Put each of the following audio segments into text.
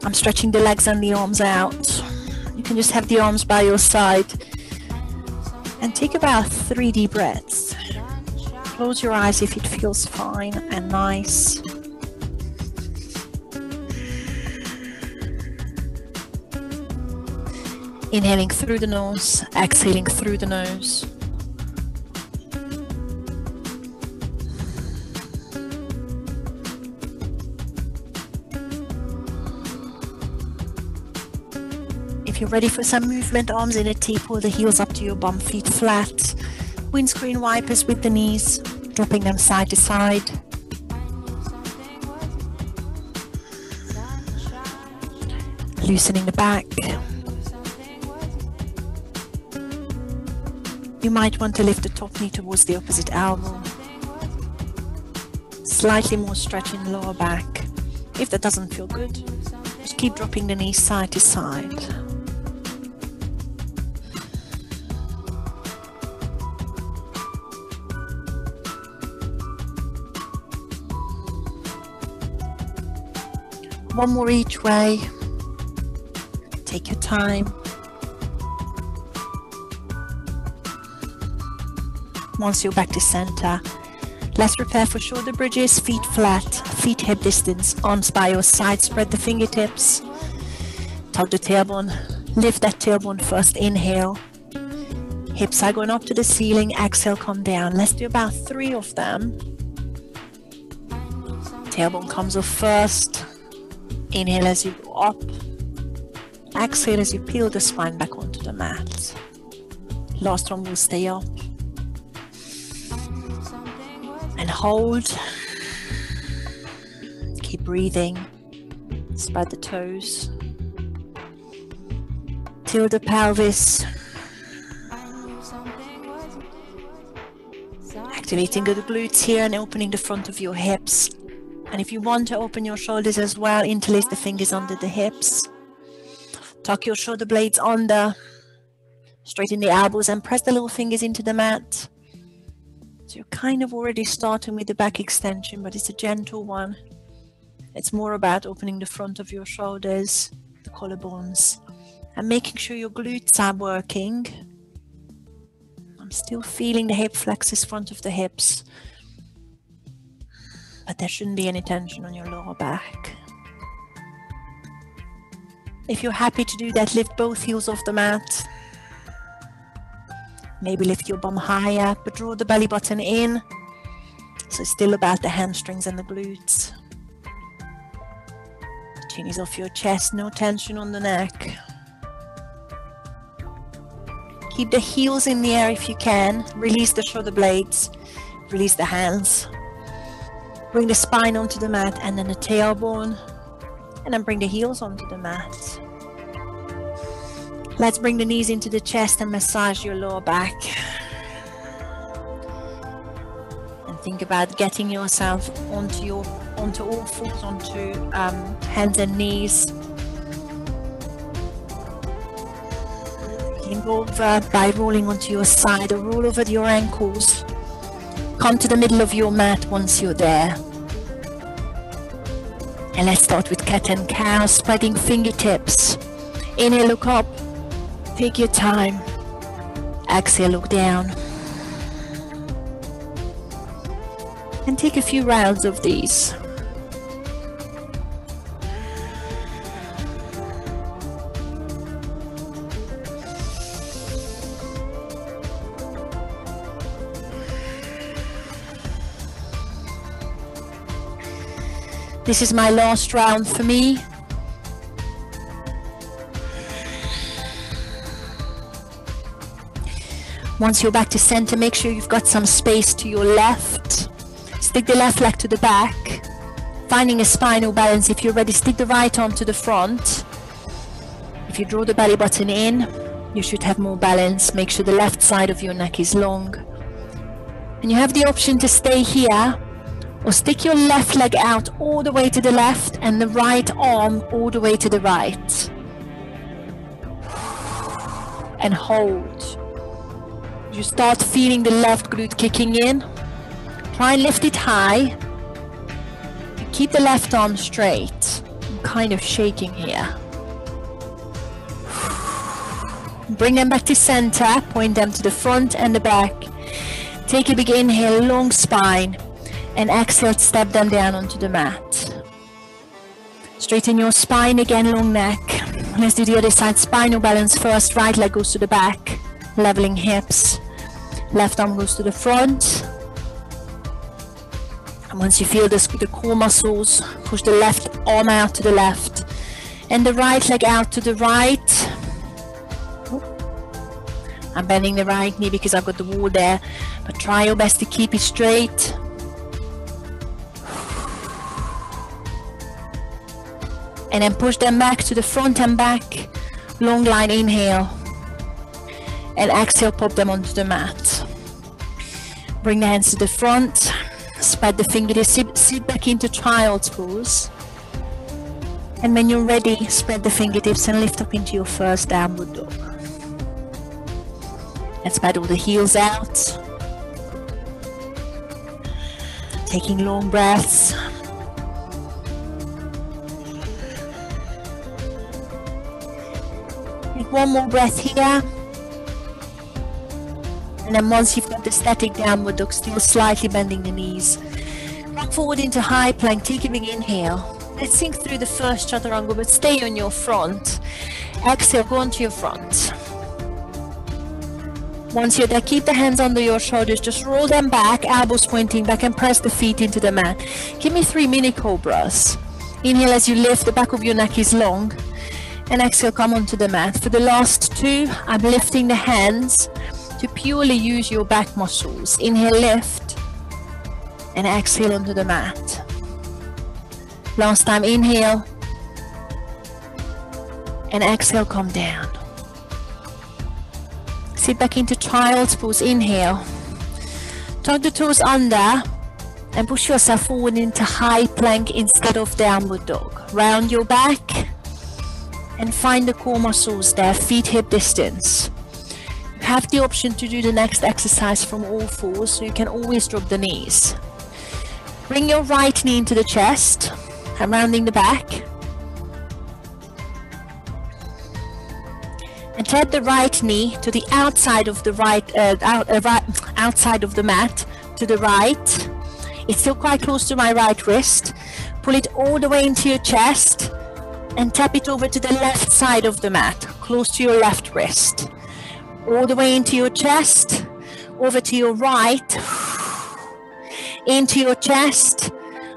I'm stretching the legs and the arms out. You can just have the arms by your side and take about 3 deep breaths. Close your eyes if it feels fine and nice. Inhaling through the nose, exhaling through the nose. If you're ready for some movement, arms in a T, pull the heels up to your bum, feet flat. Windscreen wipers with the knees, dropping them side to side. Loosening the back. You might want to lift the top knee towards the opposite elbow. Slightly more stretch in the lower back. If that doesn't feel good, just keep dropping the knees side to side. One more each way. Take your time. Once you're back to center, let's prepare for shoulder bridges, feet flat, feet hip distance, arms by your side, spread the fingertips, tug the tailbone, lift that tailbone first, inhale. Hips are going up to the ceiling, exhale, come down. Let's do about 3 of them. Tailbone comes off first. Inhale as you go up. Exhale as you peel the spine back onto the mat. Last one will stay up. And hold. Keep breathing. Spread the toes. Tilt the pelvis. Activating the glutes here and opening the front of your hips. And if you want to open your shoulders as well, interlace the fingers under the hips. Tuck your shoulder blades under. Straighten the elbows and press the little fingers into the mat. So you're kind of already starting with the back extension, but it's a gentle one. It's more about opening the front of your shoulders, the collarbones, and making sure your glutes are working. I'm still feeling the hip flexors front of the hips, but there shouldn't be any tension on your lower back. If you're happy to do that, lift both heels off the mat. Maybe lift your bum higher, but draw the belly button in. So it's still about the hamstrings and the glutes. Chin is off your chest, no tension on the neck. Keep the heels in the air if you can. Release the shoulder blades. Release the hands. Bring the spine onto the mat and then the tailbone. And then bring the heels onto the mat. Let's bring the knees into the chest and massage your lower back. And think about getting yourself onto all fours, onto hands and knees. You can go over by rolling onto your side or roll over your ankles. Come to the middle of your mat once you're there. And let's start with cat and cow, spreading fingertips. Inhale, look up. Take your time. Exhale, look down. And take a few rounds of these. This is my last round for me. Once you're back to center, make sure you've got some space to your left. Stick the left leg to the back, finding a spinal balance. If you're ready, stick the right arm to the front. If you draw the belly button in, you should have more balance. Make sure the left side of your neck is long. And you have the option to stay here, or stick your left leg out all the way to the left and the right arm all the way to the right. And hold. You start feeling the left glute kicking in. Try and lift it high. Keep the left arm straight. kind of shaking here. Bring them back to center, point them to the front and the back. Take a big inhale, long spine, and exhale, step them down onto the mat. Straighten your spine again, long neck. Let's do the other side, spinal balance first. Right leg goes to the back, leveling hips. Left arm goes to the front. And once you feel this, the core muscles, push the left arm out to the left and the right leg out to the right. I'm bending the right knee because I've got the wall there, but try your best to keep it straight. And then push them back to the front and back. Long line inhale. And exhale, pop them onto the mat. Bring the hands to the front. Spread the fingertips, sit back into child's pose. And when you're ready, spread the fingertips and lift up into your first downward dog. And spread all the heels out. Taking long breaths. Take one more breath here. And then once you've got the static downward dog, still slightly bending the knees. Come forward into high plank, take a big inhale. Let's sink through the first chaturanga, but stay on your front. Exhale, go onto your front. Once you're there, keep the hands under your shoulders, just roll them back, elbows pointing back, and press the feet into the mat. Give me 3 mini cobras. Inhale as you lift, the back of your neck is long. And exhale, come onto the mat. For the last 2, I'm lifting the hands to purely use your back muscles. Inhale, lift, and exhale onto the mat. Last time, inhale, and exhale, come down. Sit back into child's pose, inhale. Tuck the toes under, and push yourself forward into high plank instead of downward dog. Round your back, and find the core muscles there, feet hip distance. You have the option to do the next exercise from all fours, so you can always drop the knees. Bring your right knee into the chest. I'm rounding the back. And tap the right knee to the outside of the outside of the mat to the right. It's still quite close to my right wrist. Pull it all the way into your chest and tap it over to the left side of the mat, close to your left wrist. All the way into your chest, over to your right, into your chest,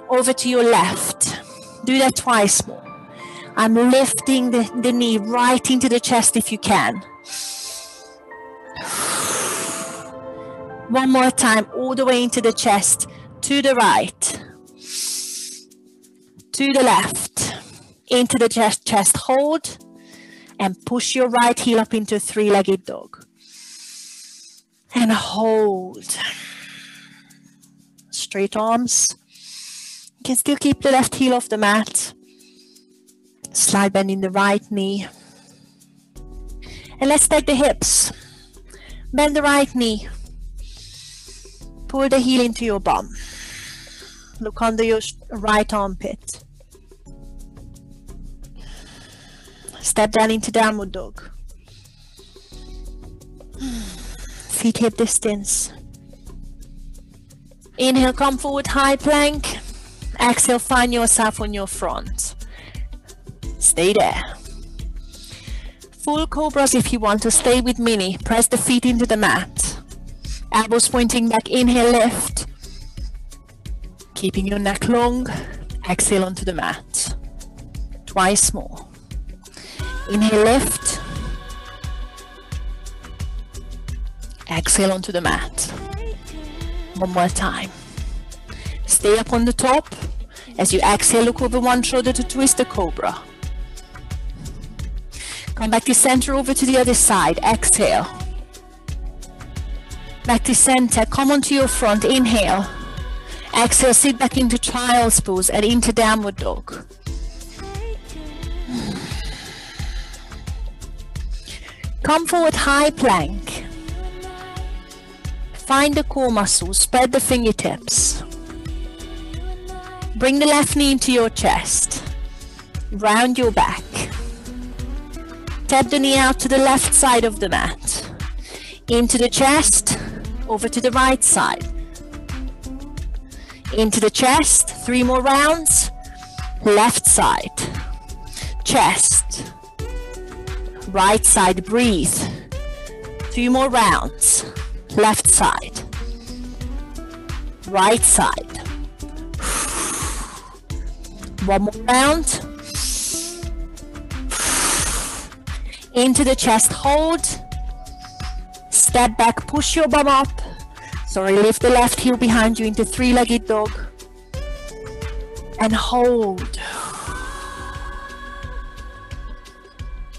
over to your left. Do that twice more. I'm lifting the knee right into the chest if you can. One more time, all the way into the chest, to the right, to the left, into the chest, hold, and push your right heel up into a 3-legged dog. And hold. Straight arms. You can still keep the left heel off the mat. Slide bending the right knee. And let's take the hips. Bend the right knee. Pull the heel into your bum. Look under your right armpit. Step down into downward dog. Feet hip distance. Inhale, come forward, high plank. Exhale, find yourself on your front. Stay there. Full cobras if you want to. Stay with mini. Press the feet into the mat. Elbows pointing back. Inhale, lift. Keeping your neck long. Exhale onto the mat. Twice more. Inhale, lift. Exhale onto the mat. One more time. Stay up on the top. As you exhale, look over one shoulder to twist the cobra. Come back to center, over to the other side. Exhale. Back to center. Come onto your front. Inhale. Exhale, sit back into child's pose and into downward dog. Come forward, high plank. Find the core muscles, spread the fingertips. Bring the left knee into your chest. Round your back. Tap the knee out to the left side of the mat. Into the chest, over to the right side. Into the chest, 3 more rounds. Left side. Chest. Right side, breathe. 2 more rounds. Left side. Right side. 1 more round. Into the chest, hold. Step back, push your bum up. Sorry, lift the left heel behind you into 3-legged dog. And hold.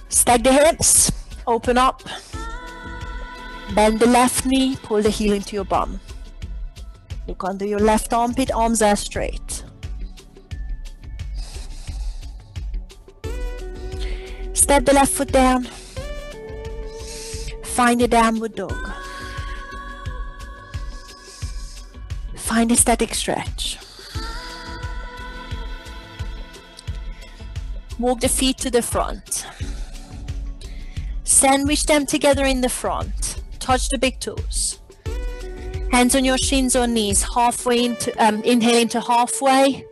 Stack the hips, open up. Bend the left knee, pull the heel into your bum. Look under your left armpit, arms are straight. Step the left foot down. Find a downward dog. Find a static stretch. Walk the feet to the front. Sandwich them together in the front. Touch the big toes. Hands on your shins or knees. Halfway into, inhale into halfway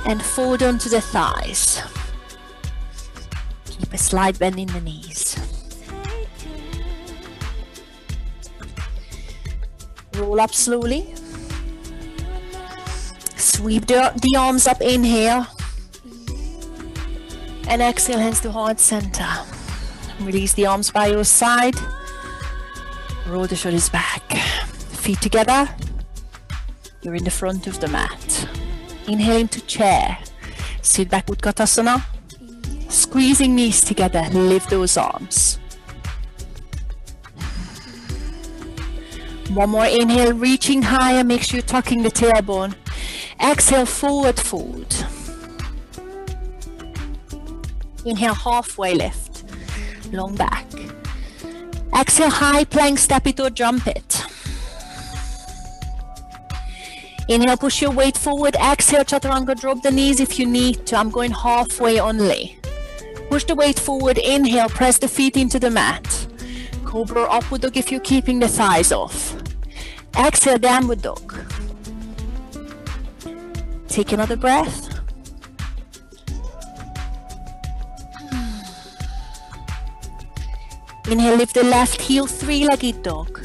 and fold onto the thighs. Keep a slight bend in the knees. Roll up slowly. Sweep the arms up, inhale. And exhale, hands to heart center. Release the arms by your side. Roll the shoulders back. Feet together. You're in the front of the mat. Inhale into chair. Sit back, Utkatasana. Squeezing knees together, lift those arms. 1 more inhale, reaching higher, make sure you're tucking the tailbone. Exhale, forward fold. Inhale, halfway lift, long back. Exhale, high plank, step it or jump it. Inhale, push your weight forward. Exhale, chaturanga, drop the knees if you need to. I'm going halfway only. Push the weight forward, inhale, press the feet into the mat. Cobra or upward dog if you're keeping the thighs off. Exhale, downward dog. Take another breath. Inhale, lift the left heel, 3-legged dog.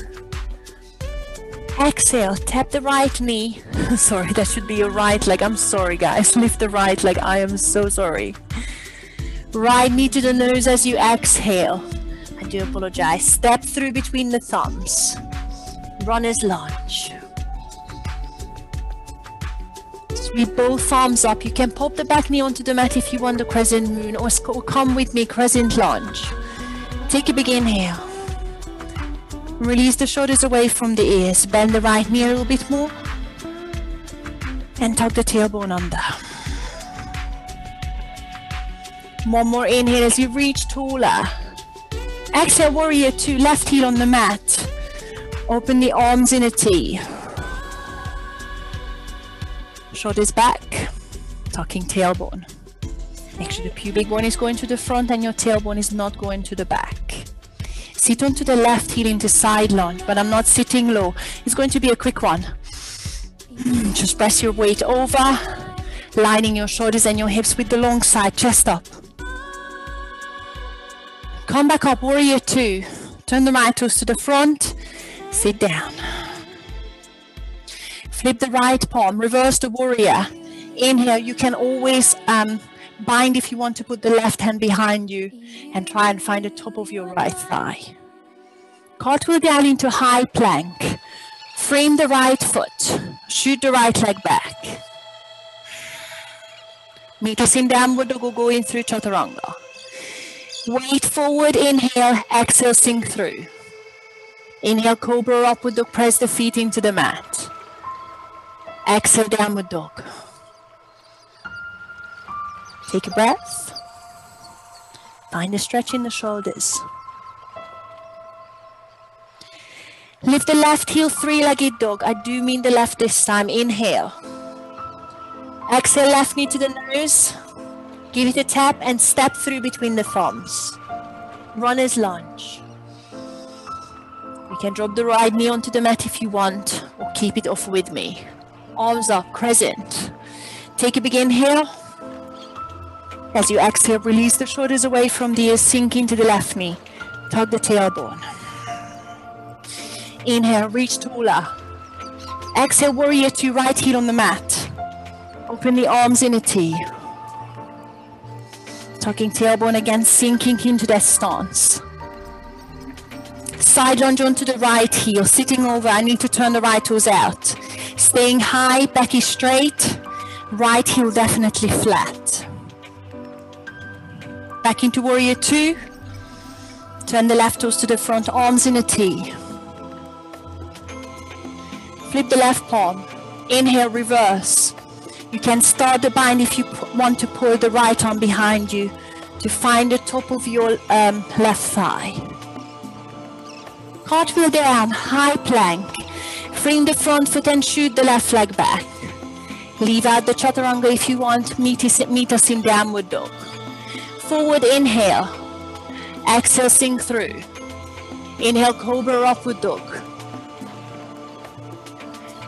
Exhale, tap the right knee. Sorry, that should be your right leg. I'm sorry, guys. Lift the right leg. I am so sorry. Right knee to the nose as you exhale. I do apologize. Step through between the thumbs. Runner's lunge. Sweep both arms up. You can pop the back knee onto the mat if you want the crescent moon, or come with me, crescent lunge. Take a big inhale. Release the shoulders away from the ears. Bend the right knee a little bit more. And tuck the tailbone under. 1 more inhale as you reach taller. Exhale, warrior 2, left heel on the mat. Open the arms in a T. Shoulders back, tucking tailbone. Make sure the pubic bone is going to the front and your tailbone is not going to the back. Sit onto the left heel into side lunge, but I'm not sitting low. It's going to be a quick one. Just press your weight over, lining your shoulders and your hips with the long side, chest up. Come back up, warrior 2. Turn the right toes to the front, sit down. Flip the right palm, reverse the warrior. Inhale, you can always bind if you want to put the left hand behind you and try and find the top of your right thigh. Cartwheel down into high plank. Frame the right foot. Shoot the right leg back. Meet us in downward dog or go in through chaturanga. Weight forward, inhale, exhale, sink through. Inhale, cobra or upward dog, press the feet into the mat. Exhale, downward dog. Take a breath. Find a stretch in the shoulders. Lift the left heel, 3-legged dog. I do mean the left this time. Inhale. Exhale, left knee to the nose. Give it a tap and step through between the thumbs. Runner's lunge. You can drop the right knee onto the mat if you want, or keep it off with me. Arms up, crescent. Take a big inhale. As you exhale, release the shoulders away from the ears, sink into the left knee. Tug the tailbone. Inhale, reach taller. Exhale, warrior two, right heel on the mat. Open the arms in a T. Tucking tailbone again, sinking into that stance. Side lunge onto the right heel, sitting over. I need to turn the right toes out. Staying high, back is straight. Right heel definitely flat. Back into warrior two. Turn the left toes to the front, arms in a T. Flip the left palm. Inhale, reverse. You can start the bind if you want to pull the right arm behind you to find the top of your left thigh. Cartwheel down, high plank. Bring the front foot and shoot the left leg back. Leave out the chaturanga if you want. Meet us in downward dog. Forward inhale. Exhale, sink through. Inhale, cobra or upward dog.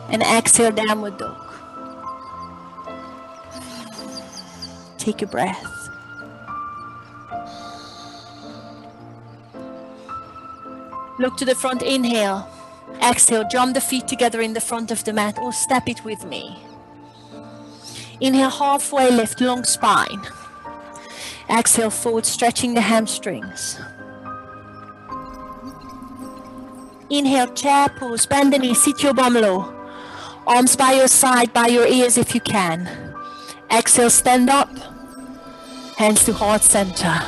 And exhale, downward dog. Take a breath. Look to the front, inhale. Exhale, jump the feet together in the front of the mat or step it with me. Inhale, halfway lift, long spine. Exhale, forward, stretching the hamstrings. Inhale, chair pose, bend the knee, sit your bum low. Arms by your side, by your ears if you can. Exhale, stand up. Hands to heart center.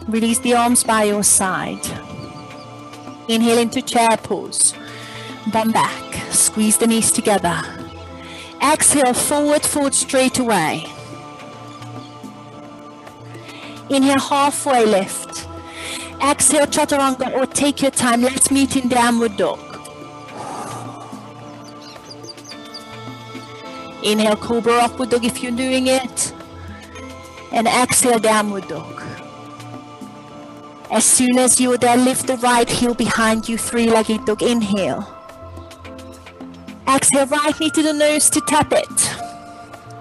Release the arms by your side. Inhale into chair pose. Bum back. Squeeze the knees together. Exhale, forward, fold straight away. Inhale, halfway lift. Exhale, chaturanga or take your time. Let's meet in downward dog. Inhale, cobra upward dog if you're doing it. And exhale, downward dog. As soon as you're there, lift the right heel behind you, three-legged dog. Inhale. Exhale, right knee to the nose to tap it.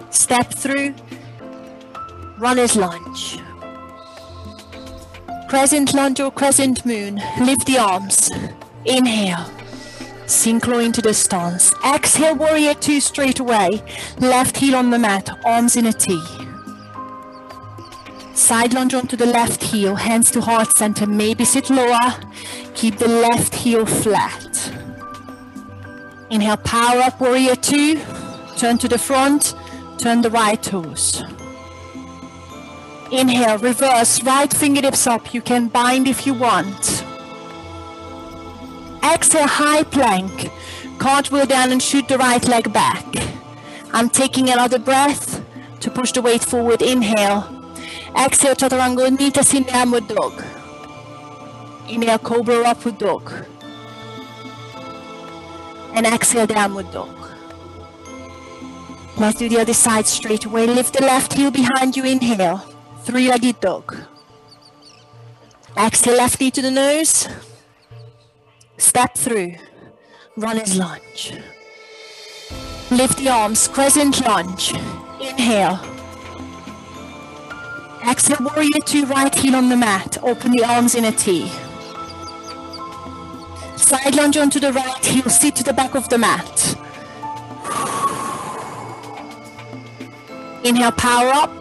Step through. Runner's lunge. Crescent lunge or crescent moon. Lift the arms. Inhale. Sink low into the stance. Exhale, warrior two straight away. Left heel on the mat, arms in a T. Side lunge onto the left heel, hands to heart center. Maybe sit lower. Keep the left heel flat. Inhale, power up, warrior two. Turn to the front, turn the right toes. Inhale, reverse, right fingertips up. You can bind if you want. Exhale, high plank. Cartwheel down and shoot the right leg back. I'm taking another breath to push the weight forward. Inhale. Exhale, chaturanga, meet us in downward dog. Inhale, cobra upward dog. And exhale, downward dog. Let's do the other side straight away. Lift the left heel behind you. Inhale. Three-legged dog. Exhale, left knee to the nose. Step through. Runner's lunge. Lift the arms. Crescent lunge. Inhale. Exhale, warrior two, right heel on the mat. Open the arms in a T. Side lunge onto the right heel. Sit to the back of the mat. Inhale, power up.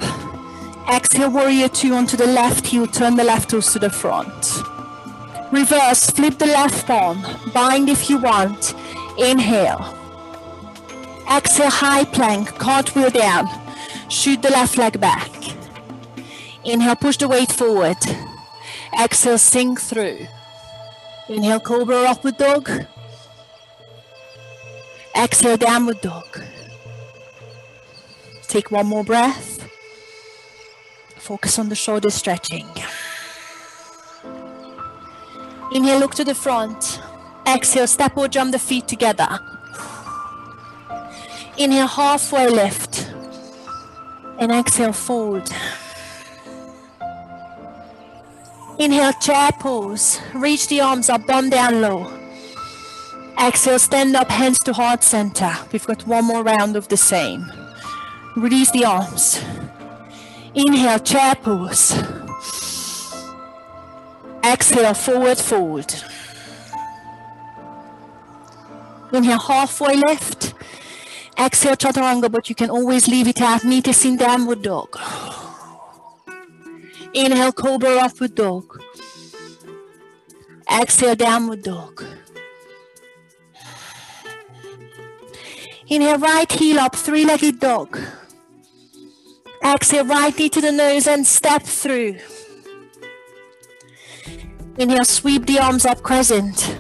Exhale, warrior two onto the left heel. Turn the left toes to the front. Reverse, flip the left palm. Bind if you want. Inhale. Exhale, high plank. Cartwheel down. Shoot the left leg back. Inhale, push the weight forward. Exhale, sink through. Inhale, cobra upward dog. Exhale, downward dog. Take one more breath. Focus on the shoulder stretching. Inhale, look to the front. Exhale, step or jump the feet together. Inhale, halfway lift. And exhale, fold. Inhale, chair pose. Reach the arms up, bum down low. Exhale, stand up, hands to heart center. We've got one more round of the same. Release the arms. Inhale, chair pose. Exhale, forward fold. Inhale, halfway lift. Exhale, chaturanga, but you can always leave it out. Meet us in downward dog. Inhale, cobra, upward dog. Exhale, downward dog. Inhale, right heel up, three-legged dog. Exhale, right knee to the nose and step through. Inhale, sweep the arms up, crescent.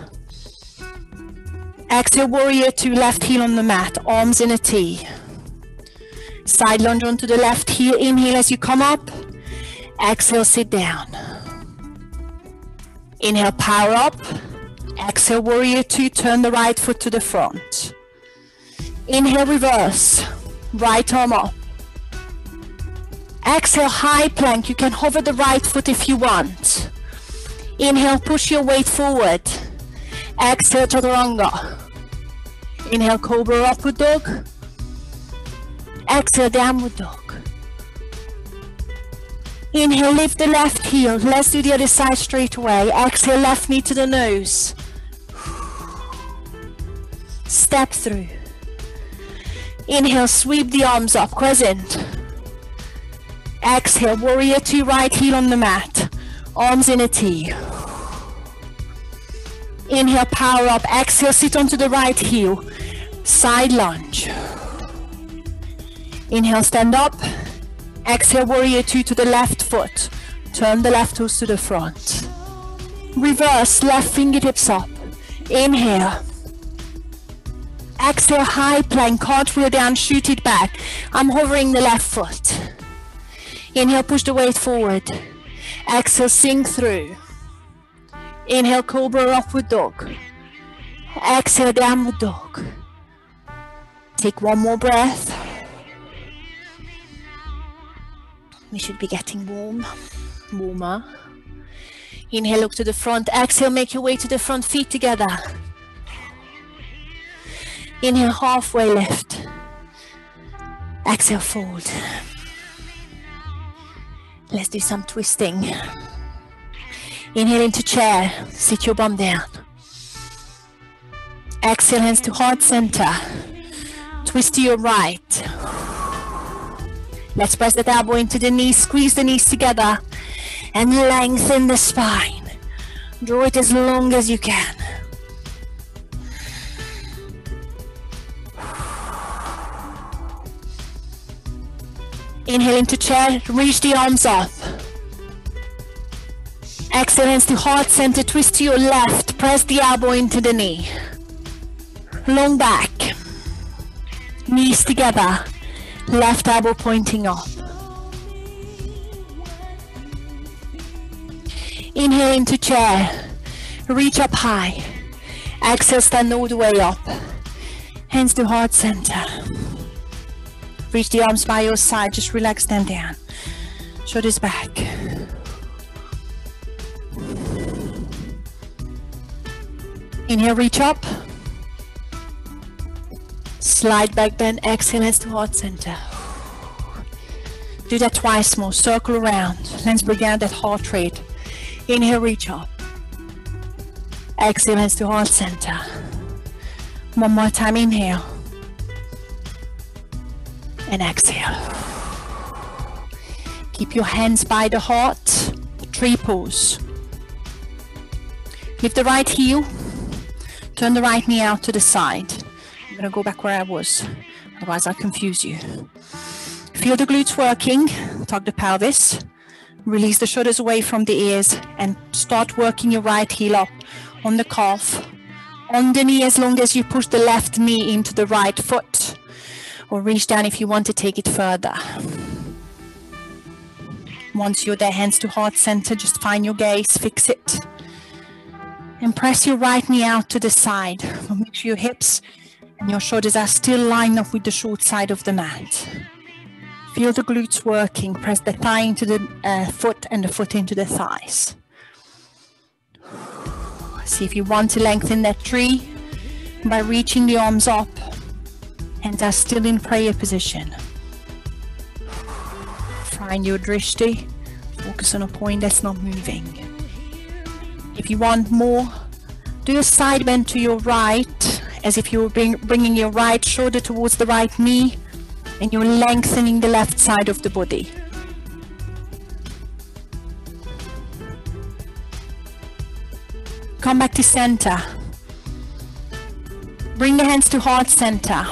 Exhale, warrior two, left heel on the mat, arms in a T. Side lunge onto the left heel, inhale as you come up. Exhale, sit down. Inhale, power up. Exhale, warrior two, turn the right foot to the front. Inhale, reverse, right arm up. Exhale, high plank, you can hover the right foot if you want. Inhale, push your weight forward. Exhale, chaturanga. Inhale, cobra, upward dog. Exhale, downward dog. Inhale, lift the left heel. Let's do the other side straight away. Exhale, left knee to the nose. Step through. Inhale, sweep the arms up, crescent. Exhale, warrior two, right heel on the mat. Arms in a T. Inhale, power up. Exhale, sit onto the right heel. Side lunge. Inhale, stand up. Exhale, warrior two to the left foot. Turn the left toes to the front. Reverse, left fingertips up. Inhale. Exhale, high plank, cartwheel down, shoot it back. I'm hovering the left foot. Inhale, push the weight forward. Exhale, sink through. Inhale, cobra, upward dog. Exhale, downward dog. Take one more breath. We should be getting warmer. Inhale, look to the front. Exhale, make your way to the front, feet together. Inhale, halfway lift. Exhale, fold. Let's do some twisting. Inhale into chair, sit your bum down. Exhale, hands to heart center. Twist to your right. Let's press that elbow into the knees, squeeze the knees together and lengthen the spine. Draw it as long as you can. Inhale into chair, reach the arms up. Exhale, hands to heart center, twist to your left, press the elbow into the knee. Long back, knees together, left elbow pointing up. Inhale into chair, reach up high. Exhale, stand all the way up. Hands to heart center. Reach the arms by your side, just relax, stand down. Shoulders back. Inhale, reach up. Slide back, bend, exhale, hands to heart center. Do that twice more, circle around. Let's bring down that heart rate. Inhale, reach up. Exhale, hands to heart center. One more time, inhale. And exhale. Keep your hands by the heart, tree pose. Lift the right heel, turn the right knee out to the side. I'm going to go back where I was, otherwise I'll confuse you. Feel the glutes working, tug the pelvis, release the shoulders away from the ears and start working your right heel up on the calf, on the knee as long as you push the left knee into the right foot. Or reach down if you want to take it further. Once you're there, hands to heart center, just find your gaze, fix it. And press your right knee out to the side. Make sure your hips and your shoulders are still lined up with the short side of the mat. Feel the glutes working. Press the thigh into the foot and the foot into the thighs. See if you want to lengthen that tree by reaching the arms up. Hands are still in prayer position. Find your drishti. Focus on a point that's not moving. If you want more, do a side bend to your right, as if you were bringing your right shoulder towards the right knee, and you're lengthening the left side of the body. Come back to center. Bring the hands to heart center.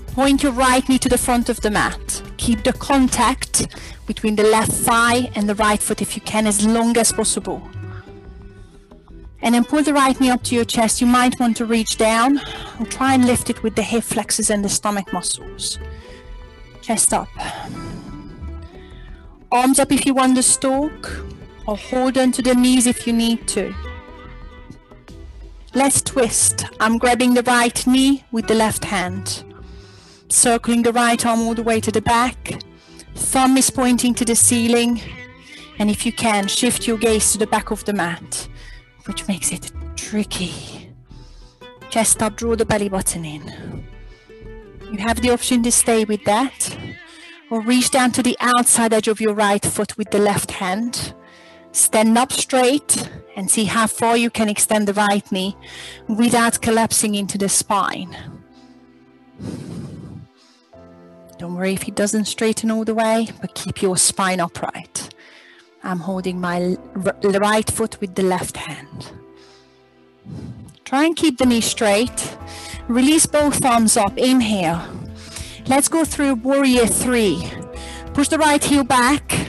Point your right knee to the front of the mat. Keep the contact between the left thigh and the right foot if you can, as long as possible. And then pull the right knee up to your chest. You might want to reach down or try and lift it with the hip flexors and the stomach muscles. Chest up. Arms up if you want the stalk, or hold onto the knees if you need to. Let's twist. I'm grabbing the right knee with the left hand. Circling the right arm all the way to the back. Thumb is pointing to the ceiling. And if you can, shift your gaze to the back of the mat, which makes it tricky. Chest up, draw the belly button in. You have the option to stay with that, or reach down to the outside edge of your right foot with the left hand. Stand up straight and see how far you can extend the right knee without collapsing into the spine. Don't worry if it doesn't straighten all the way, but keep your spine upright. I'm holding my right foot with the left hand. Try and keep the knee straight. Release both arms up. Inhale. Let's go through warrior 3. Push the right heel back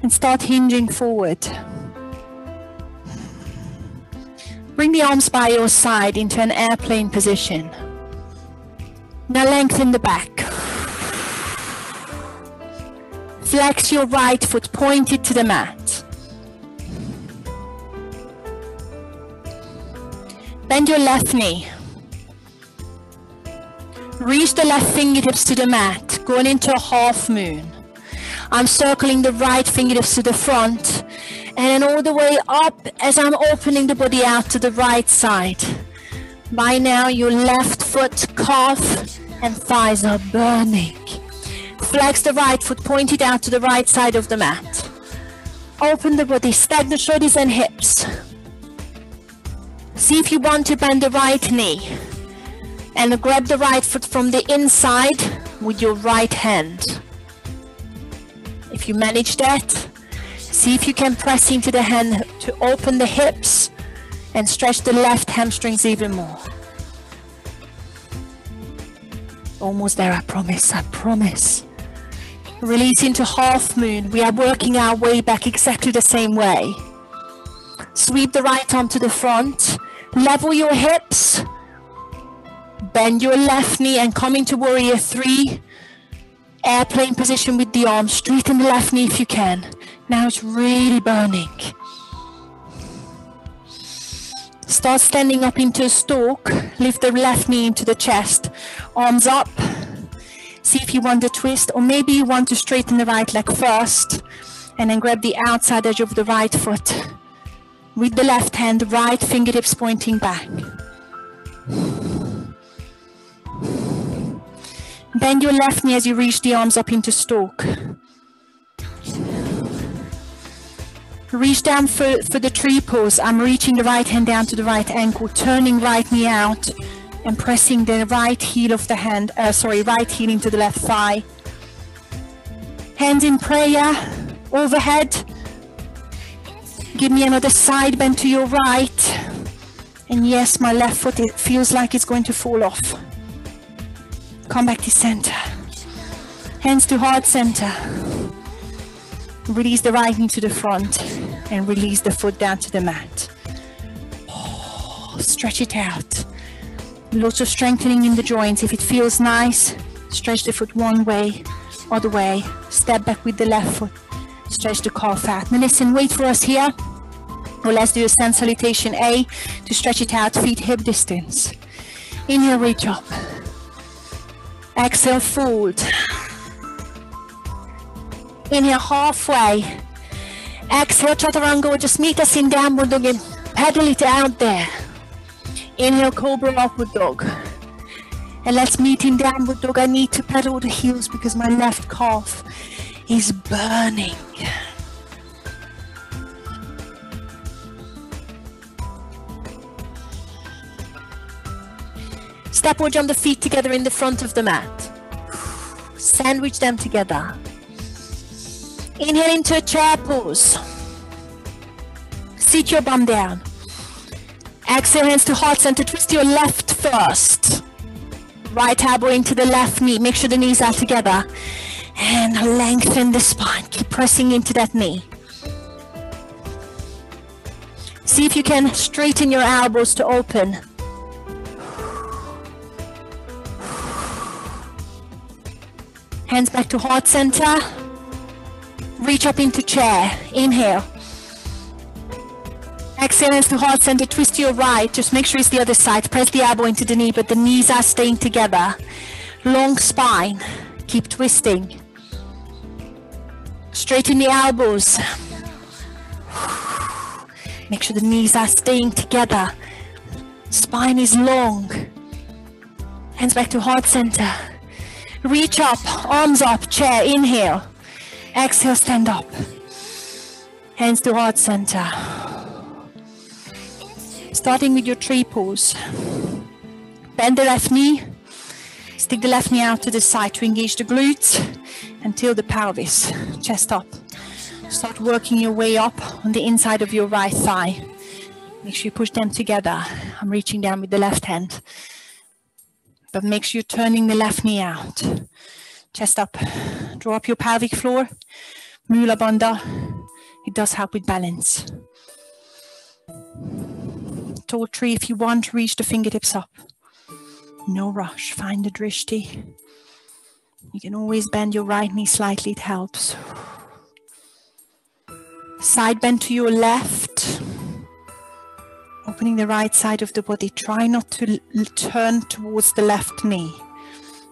and start hinging forward. Bring the arms by your side into an airplane position. Now lengthen the back. Flex your right foot pointed to the mat. Bend your left knee. Reach the left fingertips to the mat, going into a half moon. I'm circling the right fingertips to the front, and then all the way up as I'm opening the body out to the right side. By now, your left foot, calf, and thighs are burning. Flex the right foot, point it out to the right side of the mat. Open the body, stack the shoulders and hips. See if you want to bend the right knee. And grab the right foot from the inside with your right hand. If you manage that, see if you can press into the hand to open the hips and stretch the left hamstrings even more. Almost there, I promise, I promise. Release into half moon. We are working our way back exactly the same way. Sweep the right arm to the front. Level your hips. Bend your left knee and come into warrior 3. Airplane position with the arm. Straighten the left knee if you can. Now it's really burning. Start standing up into a stalk. Lift the left knee into the chest. Arms up. See if you want to twist, or maybe you want to straighten the right leg first and then grab the outside edge of the right foot. With the left hand, right fingertips pointing back. Bend your left knee as you reach the arms up into stalk. Reach down for the tree pose. I'm reaching the right hand down to the right ankle, turning right knee out and pressing the right heel of the hand, right heel into the left thigh. Hands in prayer, overhead. Give me another side bend to your right. And yes, my left foot, it feels like it's going to fall off. Come back to center. Hands to heart center. Release the right knee to the front and release the foot down to the mat. Oh, stretch it out. Lots of strengthening in the joints. If it feels nice, stretch the foot one way, other way. Step back with the left foot. Stretch the calf out. Now listen, wait for us here. Well, let's do a stand salutation A to stretch it out, feet hip distance. Inhale, reach up. Exhale, fold. Inhale, halfway. Exhale, chaturanga, just meet us in downward dog and pedal it out there. Inhale, cobra, upward dog. And let's meet in downward dog. I need to pedal the heels because my left calf is burning. Step or jump the feet together in the front of the mat. Sandwich them together. Inhale into a chair pose. Sit your bum down. Exhale, hands to heart center. Twist your left first. Right elbow into the left knee. Make sure the knees are together. And lengthen the spine. Keep pressing into that knee. See if you can straighten your elbows to open. Hands back to heart center. Reach up into chair. Inhale. Exhale, hands to heart center. Twist to your right. Just make sure it's the other side. Press the elbow into the knee, but the knees are staying together. Long spine. Keep twisting. Straighten the elbows. Make sure the knees are staying together. Spine is long. Hands back to heart center. Reach up, arms up, chair, inhale. Exhale, stand up. Hands to heart center. Starting with your tree pose. Bend the left knee. Stick the left knee out to the side to engage the glutes and tilt the pelvis, chest up. Start working your way up on the inside of your right thigh. Make sure you push them together. I'm reaching down with the left hand. But make sure you're turning the left knee out. Chest up. Draw up your pelvic floor. Mula Bandha. It does help with balance. Tall tree if you want. Reach the fingertips up. No rush. Find the drishti. You can always bend your right knee slightly. It helps. Side bend to your left. Opening the right side of the body. Try not to turn towards the left knee.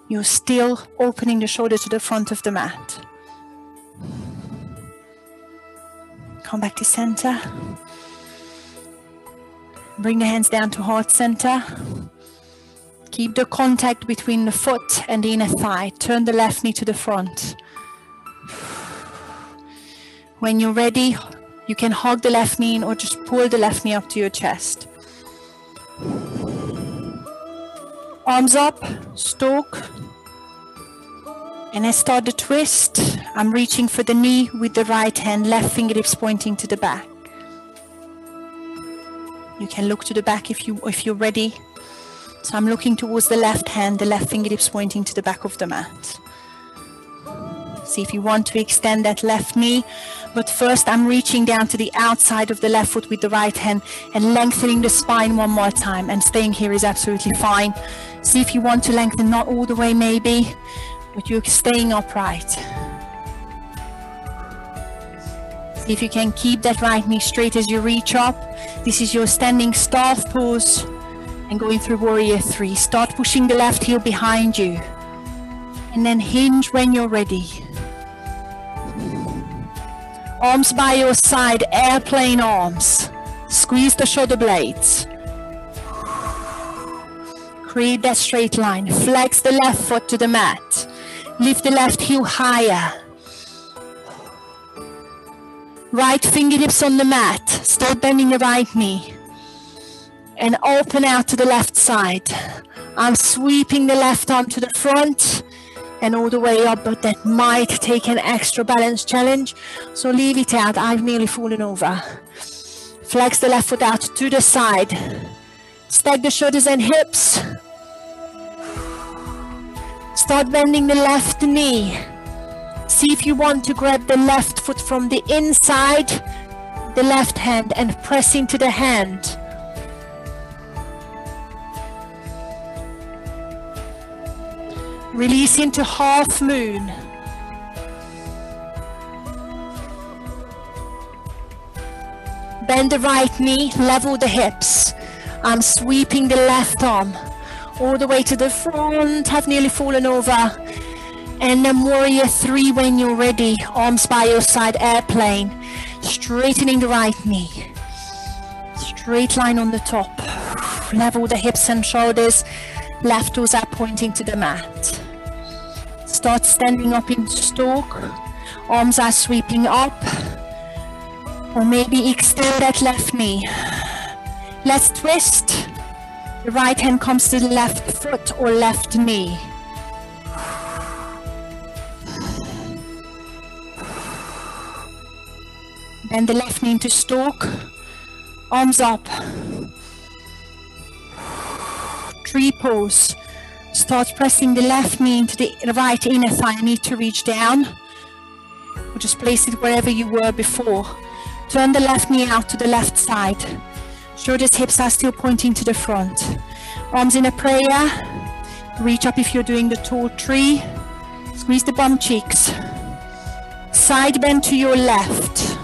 You're still opening the shoulder to the front of the mat. Come back to center. Bring the hands down to heart center. Keep the contact between the foot and the inner thigh. Turn the left knee to the front. When you're ready, you can hug the left knee in or just pull the left knee up to your chest. Arms up, stalk. And I start the twist. I'm reaching for the knee with the right hand, left fingertips pointing to the back. You can look to the back if you're ready. So I'm looking towards the left hand, the left fingertips pointing to the back of the mat. See if you want to extend that left knee. But first I'm reaching down to the outside of the left foot with the right hand and lengthening the spine one more time. And staying here is absolutely fine. See if you want to lengthen, not all the way maybe, but you're staying upright. See if you can keep that right knee straight as you reach up. This is your standing staff pose and going through warrior 3. Start pushing the left heel behind you and then hinge when you're ready. Arms by your side, airplane arms. Squeeze the shoulder blades. Create that straight line. Flex the left foot to the mat. Lift the left heel higher. Right fingertips on the mat. Start bending the right knee. And open out to the left side. I'm sweeping the left arm to the front and all the way up, but that might take an extra balance challenge. So leave it out. I've nearly fallen over. Flex the left foot out to the side. Stack the shoulders and hips. Start bending the left knee. See if you want to grab the left foot from the inside, the left hand, and press into the hand. Release into half moon. Bend the right knee, level the hips. I'm sweeping the left arm all the way to the front. Have nearly fallen over. And then warrior 3 when you're ready. Arms by your side, airplane. Straightening the right knee. Straight line on the top. Level the hips and shoulders. Left toes are pointing to the mat. Start standing up in stalk. Arms are sweeping up. Or maybe extend that left knee. Let's twist. The right hand comes to the left foot or left knee. Bend the left knee into stalk. Arms up. Tree pose. Start pressing the left knee into the right inner thigh. I need to reach down. Or just place it wherever you were before. Turn the left knee out to the left side. Shoulders, hips are still pointing to the front. Arms in a prayer. Reach up if you're doing the tall tree. Squeeze the bum cheeks. Side bend to your left.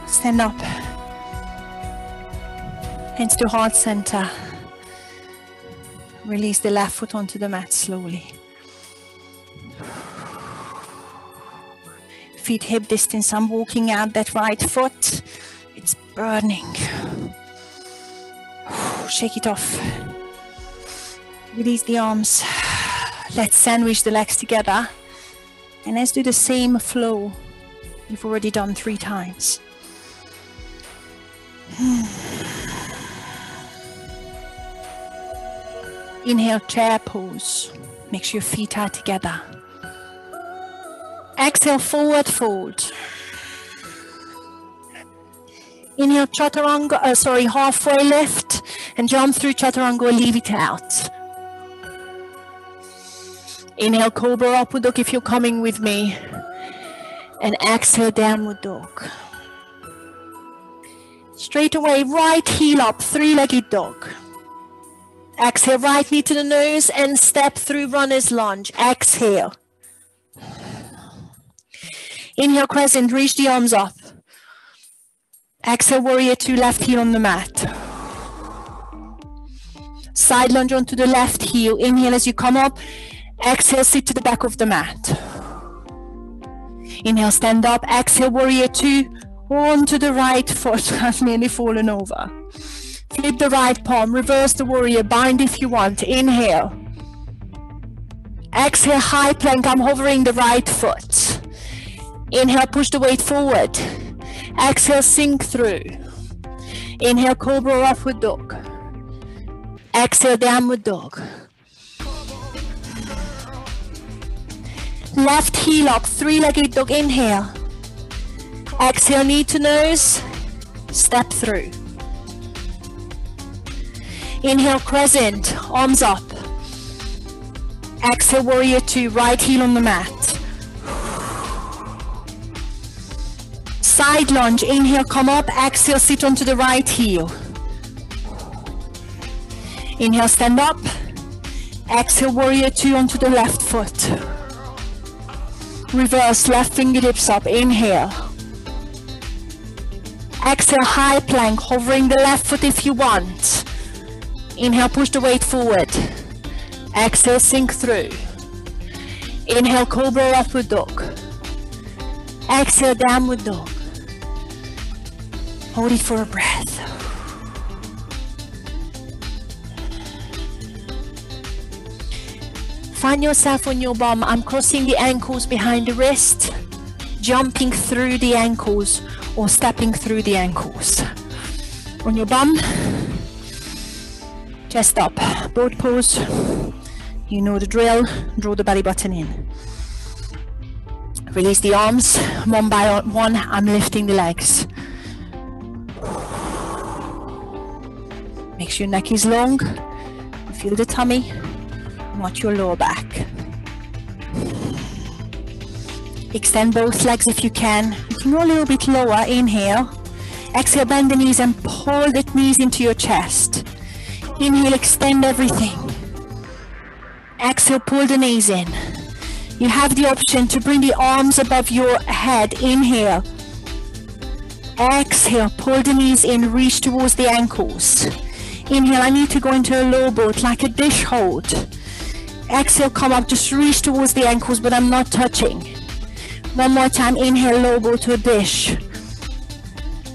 Stand up. Hands to heart center. Release the left foot onto the mat slowly. Feet hip distance. I'm walking out that right foot. It's burning. Shake it off. Release the arms. Let's sandwich the legs together. And let's do the same flow you've already done 3 times. Inhale, chair pose. Make sure your feet are together. Exhale, forward fold. Inhale, chaturanga, halfway lift and jump through chaturanga, leave it out. Inhale, cobra upward dog if you're coming with me. And exhale, downward dog. Straight away, right heel up, 3-legged dog. Exhale, right knee to the nose and step through runner's lunge. Exhale. Inhale, crescent, reach the arms up. Exhale, warrior 2, left heel on the mat. Side lunge onto the left heel. Inhale as you come up. Exhale, sit to the back of the mat. Inhale, stand up. Exhale, warrior 2, onto the right foot. I've nearly fallen over. Flip the right palm, reverse the warrior, bind if you want. Inhale. Exhale, high plank, I'm hovering the right foot. Inhale, push the weight forward. Exhale, sink through. Inhale, cobra upward dog. Exhale, downward dog. Left heel up, 3-legged dog, inhale. Exhale, knee to nose, step through. Inhale, crescent, arms up. Exhale, warrior 2, right heel on the mat. Side lunge, inhale, come up. Exhale, sit onto the right heel. Inhale, stand up. Exhale, warrior 2 onto the left foot. Reverse, left fingertips up, inhale. Exhale, high plank, hovering the left foot if you want. Inhale, push the weight forward. Exhale, sink through. Inhale, cobra upward dog. Exhale, downward dog. Hold it for a breath. Find yourself on your bum. I'm crossing the ankles behind the wrist, jumping through the ankles or stepping through the ankles. On your bum, chest up, boat pose. You know the drill. Draw the belly button in. Release the arms. One by one, I'm lifting the legs. Make sure your neck is long. Feel the tummy, not your lower back. Extend both legs if you can. You can go a little bit lower. Inhale. Exhale, bend the knees and pull the knees into your chest. Inhale, extend everything. Exhale, pull the knees in. You have the option to bring the arms above your head. Inhale. Exhale, pull the knees in, reach towards the ankles. Inhale, I need to go into a low boat, like a dish hold. Exhale, come up, just reach towards the ankles, but I'm not touching. One more time, inhale, low boat to a dish.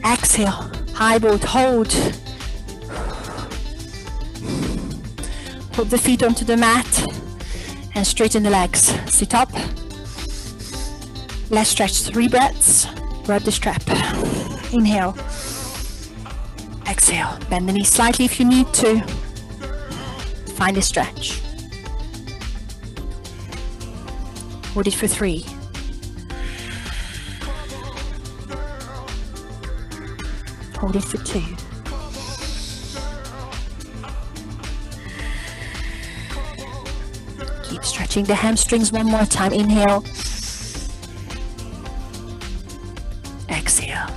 Exhale, high boat, hold. Put the feet onto the mat and straighten the legs. Sit up. Let's stretch 3 breaths. Grab the strap. Inhale. Exhale. Bend the knees slightly if you need to. Find a stretch. Hold it for 3. Hold it for 2. Keep stretching the hamstrings one more time. Inhale. Exhale.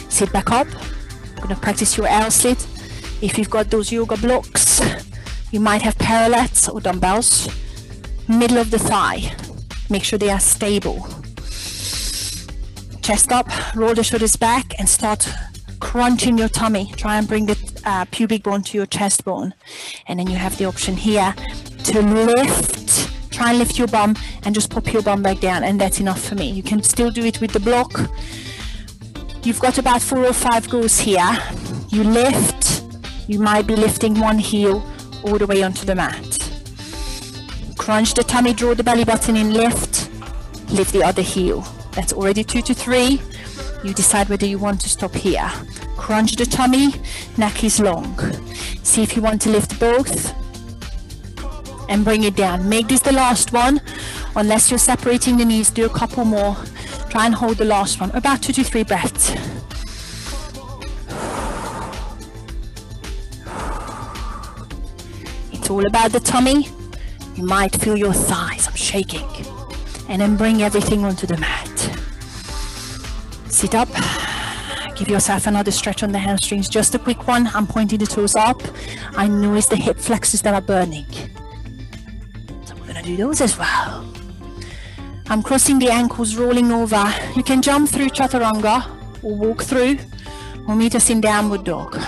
Sit back up. I'm going to practice your L sit. If you've got those yoga blocks, you might have parallettes or dumbbells. Middle of the thigh. Make sure they are stable. Chest up, roll the shoulders back and start crunching your tummy. Try and bring the pubic bone to your chest bone. And then you have the option here to lift. Try and lift your bum and just pop your bum back down, and that's enough for me. You can still do it with the block. You've got about 4 or 5 goes here. You lift. You might be lifting one heel all the way onto the mat. Crunch the tummy, draw the belly button in, lift. Lift the other heel. That's already 2 to 3. You decide whether you want to stop here. Crunch the tummy, neck is long. See if you want to lift both and bring it down. Make this the last one. Unless you're separating the knees, do a couple more. Try and hold the last one. About 2 to 3 breaths. It's all about the tummy. You might feel your thighs. I'm shaking. And then bring everything onto the mat. Sit up. Give yourself another stretch on the hamstrings. Just a quick one. I'm pointing the toes up. I know it's the hip flexors that are burning. So we're going to do those as well. I'm crossing the ankles, rolling over. You can jump through chaturanga or walk through or meet us in downward dog.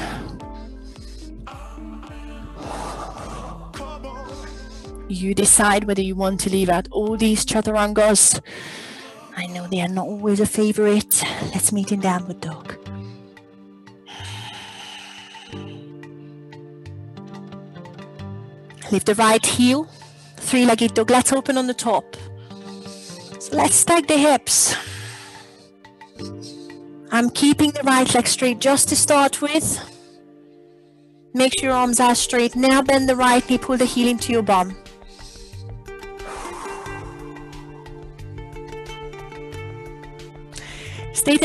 You decide whether you want to leave out all these chaturangas. I know they are not always a favorite. Let's meet in downward dog. Lift the right heel. 3-legged dog. Let's open on the top. So let's stack the hips. I'm keeping the right leg straight just to start with. Make sure your arms are straight. Now bend the right knee, pull the heel into your bum.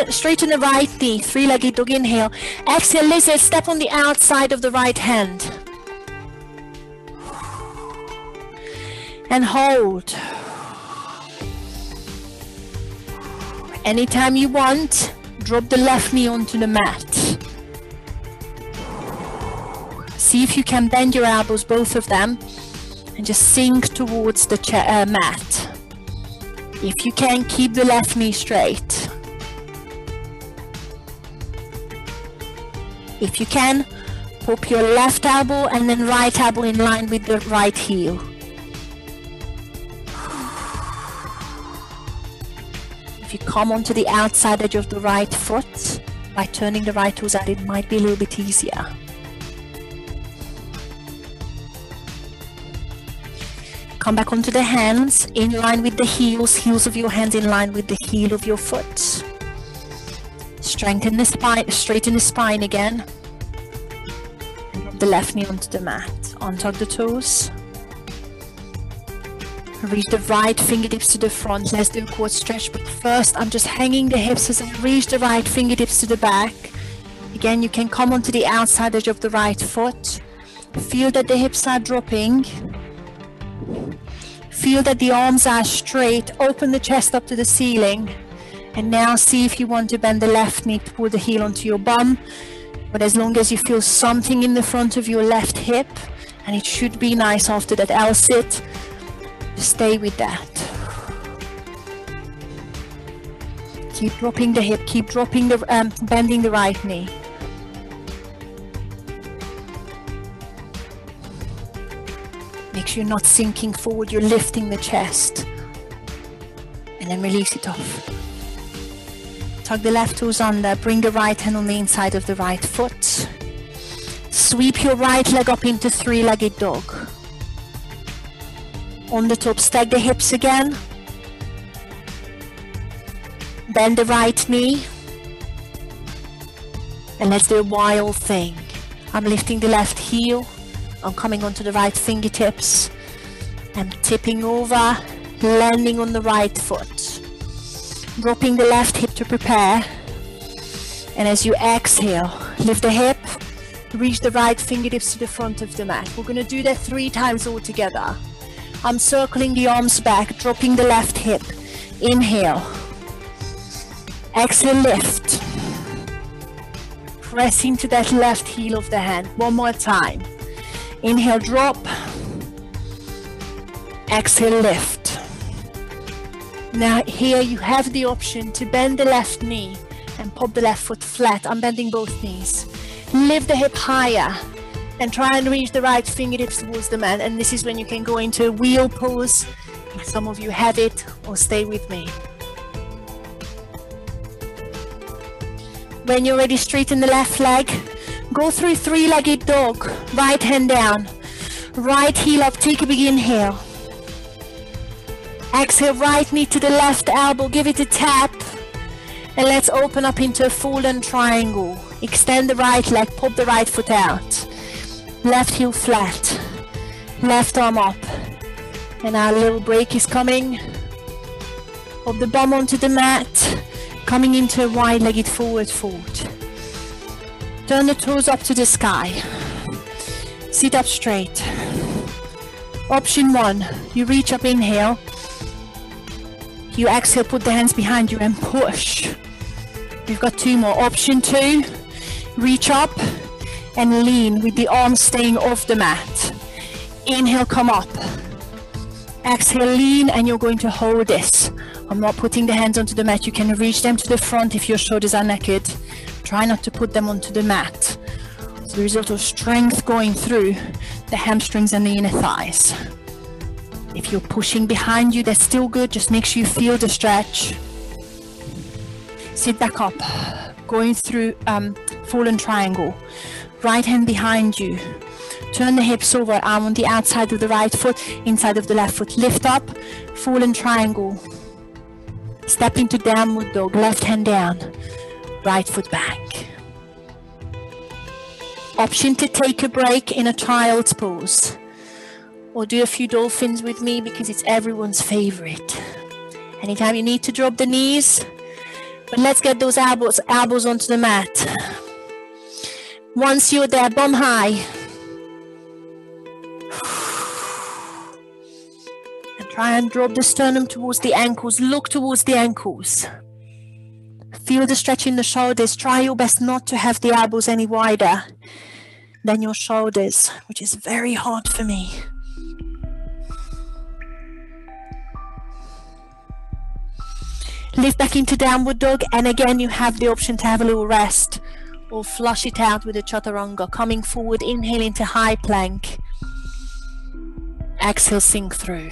Straighten the right knee, 3-legged dog, inhale. Exhale, lizard, step on the outside of the right hand. And hold. Anytime you want, drop the left knee onto the mat. See if you can bend your elbows, both of them, and just sink towards the mat. If you can, keep the left knee straight. If you can, pop your left elbow and then right elbow in line with the right heel. If you come onto the outside edge of the right foot, by turning the right toes out, it might be a little bit easier. Come back onto the hands, in line with the heels of your hands in line with the heel of your foot. Strengthen the spine, straighten the spine again. And drop the left knee onto the mat. Untug the toes. Reach the right fingertips to the front. Let's do a quad stretch, but first I'm just hanging the hips as I reach the right fingertips to the back. Again, you can come onto the outside edge of the right foot. Feel that the hips are dropping. Feel that the arms are straight. Open the chest up to the ceiling. And now see if you want to bend the left knee to pull the heel onto your bum. But as long as you feel something in the front of your left hip, And it should be nice after that L sit. Stay with that. Keep dropping the hip, keep dropping the, bending the right knee. Make sure you're not sinking forward, you're lifting the chest. And then release it off. Tug the left toes under, bring the right hand on the inside of the right foot. Sweep your right leg up into three-legged dog. On the top, stack the hips again. Bend the right knee. And let's do a wild thing. I'm lifting the left heel. I'm coming onto the right fingertips. I'm tipping over, landing on the right foot. Dropping the left hip to prepare. And as you exhale, lift the hip, reach the right fingertips to the front of the mat. We're going to do that 3 times all together. I'm circling the arms back, dropping the left hip. Inhale. Exhale, lift. Press into that left heel of the hand. One more time. Inhale, drop. Exhale, lift. Now here you have the option to bend the left knee and pop the left foot flat. I'm bending both knees. Lift the hip higher and try and reach the right fingertips towards the mat. And this is when you can go into a wheel pose. Some of you have it, or stay with me. When you're ready, straighten the left leg. Go through three-legged dog. Right hand down. Right heel up. Take a big inhale. Exhale, right knee to the left elbow. Give it a tap. And let's open up into a fallen triangle. Extend the right leg. Pop the right foot out. Left heel flat. Left arm up. And our little break is coming. Pop the bum onto the mat. Coming into a wide-legged forward fold. Turn the toes up to the sky. Sit up straight. Option 1, you reach up, inhale. You exhale, put the hands behind you and push. We've got 2 more. Option 2, reach up and lean with the arms staying off the mat. Inhale, come up. Exhale, lean, and you're going to hold this. I'm not putting the hands onto the mat. You can reach them to the front if your shoulders are naked. Try not to put them onto the mat. So there's a lot of strength going through the hamstrings and the inner thighs. If you're pushing behind you, that's still good. Just make sure you feel the stretch. Sit back up. Going through fallen triangle. Right hand behind you. Turn the hips over. Arm on the outside of the right foot, inside of the left foot. Lift up. Fallen triangle. Step into downward dog, left hand down, right foot back. Option to take a break in a child's pose. Or do a few dolphins with me because it's everyone's favorite. Anytime you need to drop the knees, but let's get those elbows onto the mat. Once you're there, bum high. Try and drop the sternum towards the ankles. Look towards the ankles. Feel the stretch in the shoulders. Try your best not to have the elbows any wider than your shoulders, which is very hard for me. Lift back into downward dog, and again you have the option to have a little rest or flush it out with a chaturanga. Coming forward, inhale into high plank. Exhale, sink through.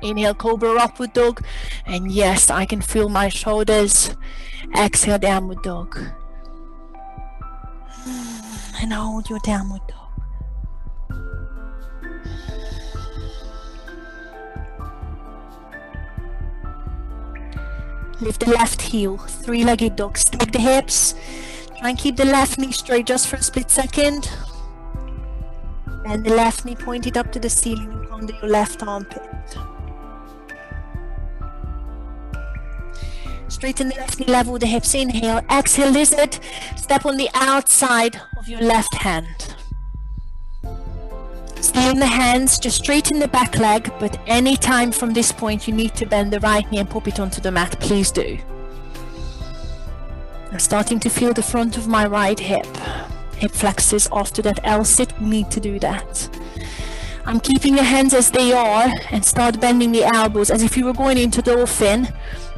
Inhale, cobra upward dog, and yes, I can feel my shoulders. Exhale, downward dog, and hold your downward dog. Lift the left heel, three-legged dog. Stack the hips. Try and keep the left knee straight just for a split second. And the left knee pointed up to the ceiling under your left armpit. Straighten the left knee, level the hips. Inhale, exhale, lizard. Step on the outside of your left hand. Stay in the hands, just straighten the back leg, but anytime from this point you need to bend the right knee and pop it onto the mat, please do. I'm starting to feel the front of my right hip. Hip flexors after that L sit, we need to do that. I'm keeping the hands as they are and start bending the elbows as if you were going into dolphin,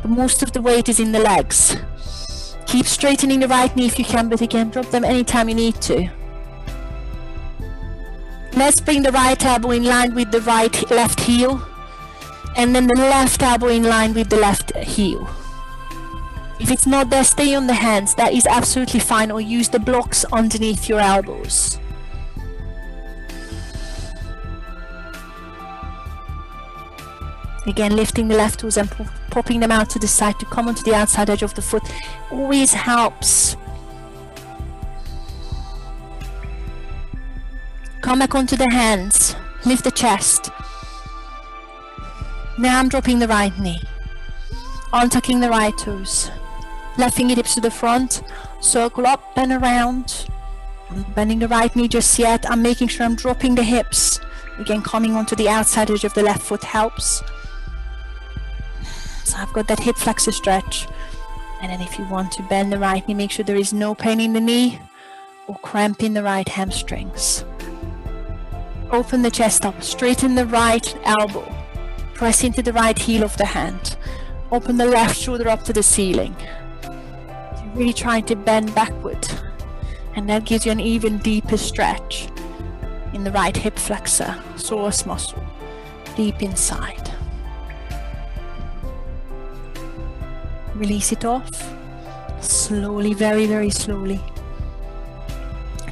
but most of the weight is in the legs. Keep straightening the right knee if you can, but again, drop them anytime you need to. Let's bring the right elbow in line with the left heel, and then the left elbow in line with the left heel. If it's not there, stay on the hands. That is absolutely fine, or use the blocks underneath your elbows. Again, lifting the left toes and popping them out to the side to come onto the outside edge of the foot always helps. Come back onto the hands, lift the chest. Now I'm dropping the right knee, untucking the right toes, left fingertips to the front, circle up and around. I'm not bending the right knee just yet. I'm making sure I'm dropping the hips. Again, coming onto the outside edge of the left foot helps. So I've got that hip flexor stretch. And then if you want to bend the right knee, make sure there is no pain in the knee or cramp in the right hamstrings. Open the chest up, straighten the right elbow, press into the right heel of the hand. Open the left shoulder up to the ceiling. You're really trying to bend backward, and that gives you an even deeper stretch in the right hip flexor, psoas muscle, deep inside. Release it off, slowly, very, very slowly.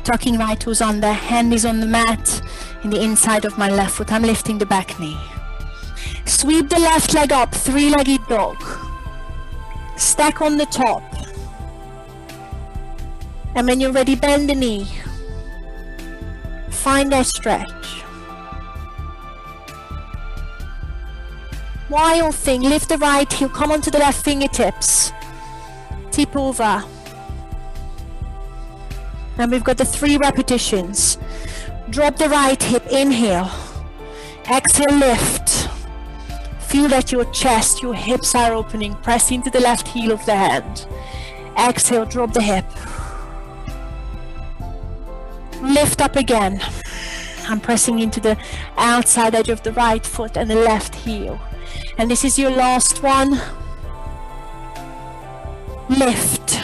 Tucking right toes under, hand is on the mat in the inside of my left foot. I'm lifting the back knee. Sweep the left leg up, three-legged dog. Stack on the top. And when you're ready, bend the knee. Find that stretch. Wild thing, lift the right heel, come onto the left fingertips. Tip over. And we've got the 3 repetitions. Drop the right hip, inhale. Exhale, lift. Feel that your chest, your hips are opening. Press into the left heel of the hand. Exhale, drop the hip. Lift up again. I'm pressing into the outside edge of the right foot and the left heel. And this is your last one. Lift,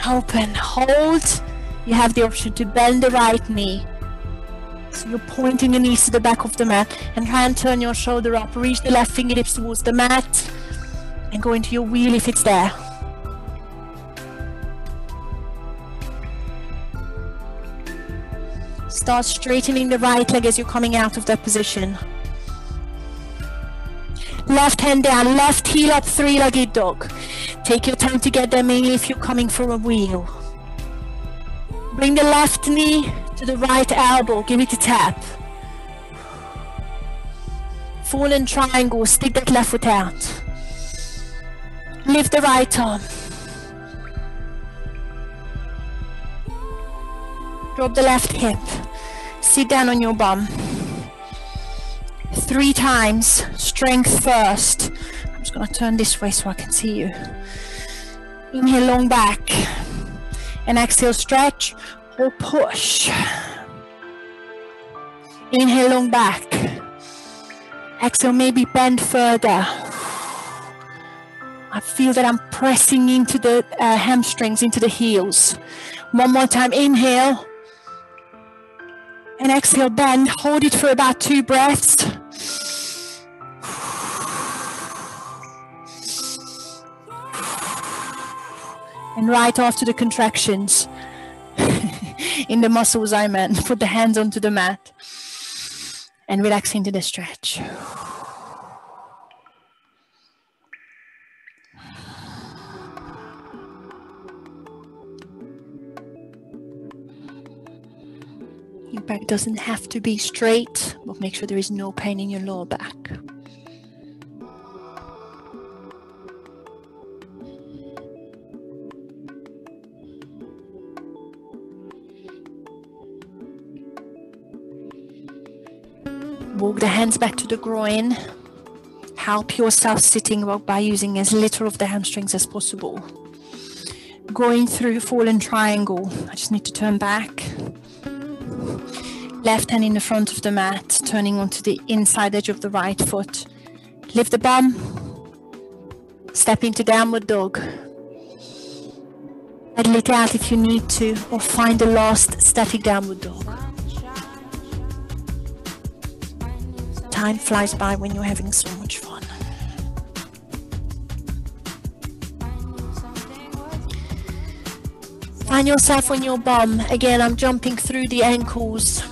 open, hold. You have the option to bend the right knee. So you're pointing the knees to the back of the mat and try and turn your shoulder up. Reach the left fingertips towards the mat and go into your wheel if it's there. Start straightening the right leg as you're coming out of that position. Left hand down, left heel up, three-legged dog. Take your time to get there, mainly if you're coming from a wheel. Bring the left knee to the right elbow, give it a tap. Fallen triangle, stick that left foot out. Lift the right arm. Drop the left hip. Sit down on your bum. 3 times, strength first. I'm just going to turn this way so I can see you. Inhale, long back. And exhale, stretch or push. Inhale, long back. Exhale, maybe bend further. I feel that I'm pressing into the hamstrings, into the heels. One more time, inhale. And exhale, bend. Hold it for about 2 breaths. And right after the contractions, in the muscles I meant, put the hands onto the mat and relax into the stretch. Your back doesn't have to be straight, but make sure there is no pain in your lower back. Walk the hands back to the groin. Help yourself sitting by using as little of the hamstrings as possible. Going through fallen triangle. I just need to turn back. Left hand in the front of the mat, turning onto the inside edge of the right foot. Lift the bum. Step into downward dog. Pedal it out if you need to, or find the last static downward dog. Time flies by when you're having so much fun. Find yourself on your bum. Again, I'm jumping through the ankles.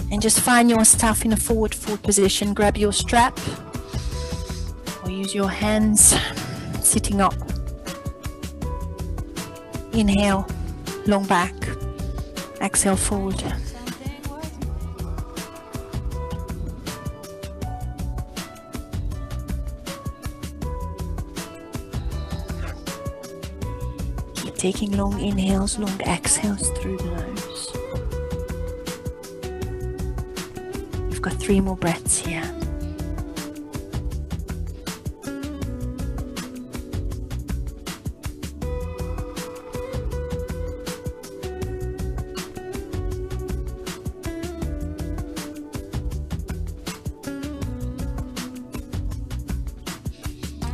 And just find yourself in a forward fold position. Grab your strap or use your hands, sitting up. Inhale, long back. Exhale, fold. Keep taking long inhales, long exhales through the nose. You've got 3 more breaths here.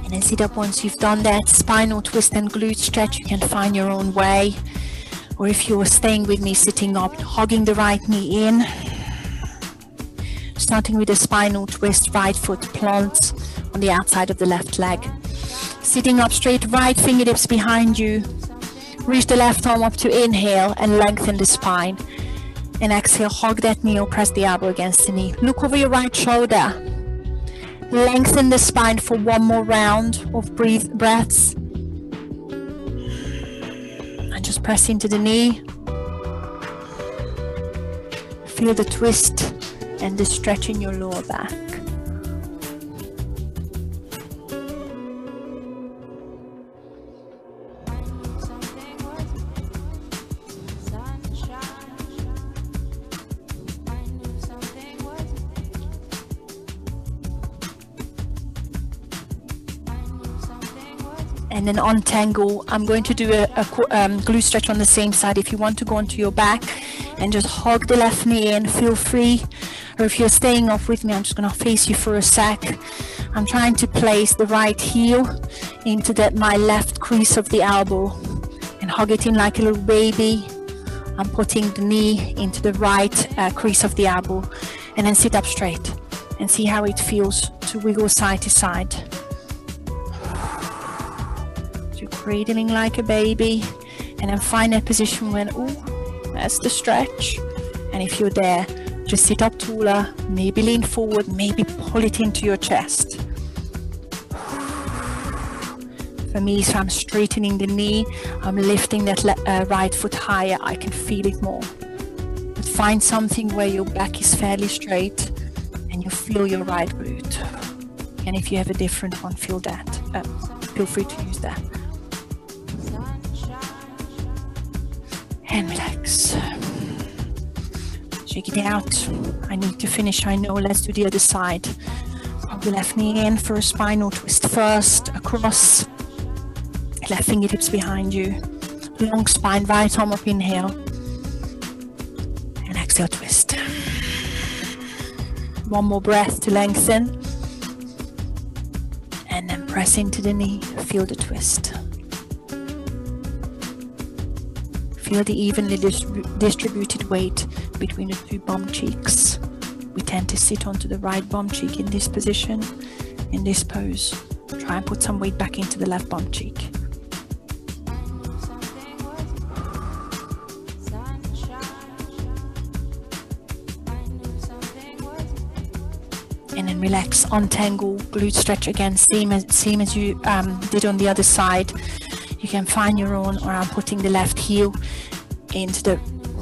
And then sit up once you've done that. Spinal twist and glute stretch, you can find your own way. Or if you're staying with me, sitting up, hugging the right knee in. Starting with a spinal twist, right foot plants on the outside of the left leg. Sitting up straight, right fingertips behind you. Reach the left arm up to inhale and lengthen the spine. And exhale, hug that knee or press the elbow against the knee. Look over your right shoulder. Lengthen the spine for 1 more round of breaths. And just press into the knee. Feel the twist and the stretch in your lower back. And then untangle. I'm going to do a glute stretch on the same side. If you want to go onto your back and just hug the left knee in, feel free. Or if you're staying off with me, I'm just going to face you for a sec. I'm trying to place the right heel into my left crease of the elbow and hug it in like a little baby. I'm putting the knee into the right crease of the elbow, and then sit up straight and see how it feels to wiggle side to side. So you're cradling like a baby, and then find that position when, ooh, that's the stretch. And if you're there, just sit up taller, maybe lean forward, maybe pull it into your chest. For me, so I'm straightening the knee, I'm lifting that right foot higher, I can feel it more. But find something where your back is fairly straight and you feel your right glute. And if you have a different one, feel that. Feel free to use that. And relax. Shake it out. I need to finish, I know. Let's do the other side. Pop the left knee in for a spinal twist first, across. Left fingertips behind you. Long spine, right arm up, inhale. And exhale, twist. 1 more breath to lengthen. And then press into the knee, feel the twist. Feel the evenly distributed weight between the 2 bum cheeks. We tend to sit onto the right bum cheek in this position, in this pose. Try and put some weight back into the left bum cheek. And then relax, untangle, glute stretch again, same as you did on the other side. You can find your own, or I'm putting the left heel into the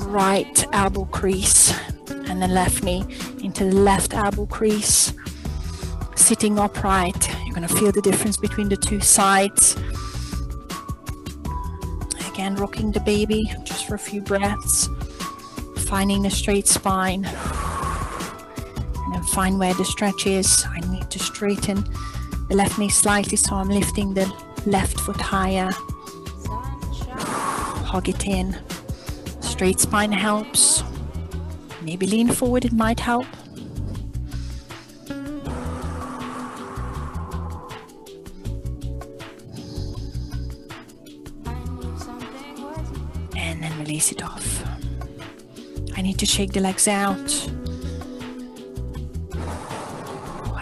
right elbow crease and the left knee into the left elbow crease. Sitting upright, you're going to feel the difference between the 2 sides. Again, rocking the baby just for a few breaths, finding a straight spine. And then find where the stretch is. I need to straighten the left knee slightly, so I'm lifting the left foot higher. Hug it in. Straight spine helps. Maybe lean forward, it might help. And then release it off. I need to shake the legs out.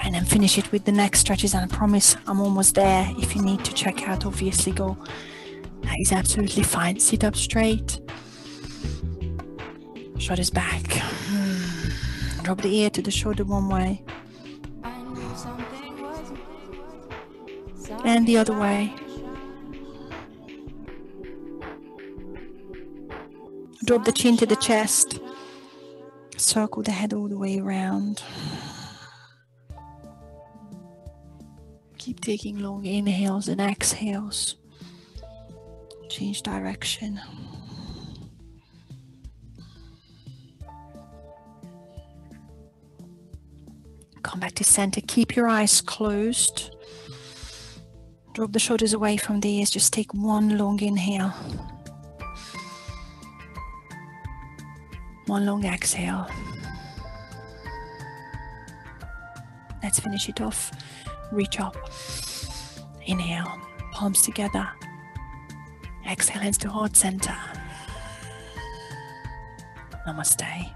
And then finish it with the neck stretches, and I promise I'm almost there. If you need to check out, obviously go. That is absolutely fine. Sit up straight. Shoulders back. Drop the ear to the shoulder one way. And the other way. Drop the chin to the chest. Circle the head all the way around. Keep taking long inhales and exhales. Change direction. Come back to center. Keep your eyes closed. Drop the shoulders away from the ears. Just take one long inhale. One long exhale. Let's finish it off. Reach up. Inhale. Palms together. Exhale, hands to heart center. Namaste.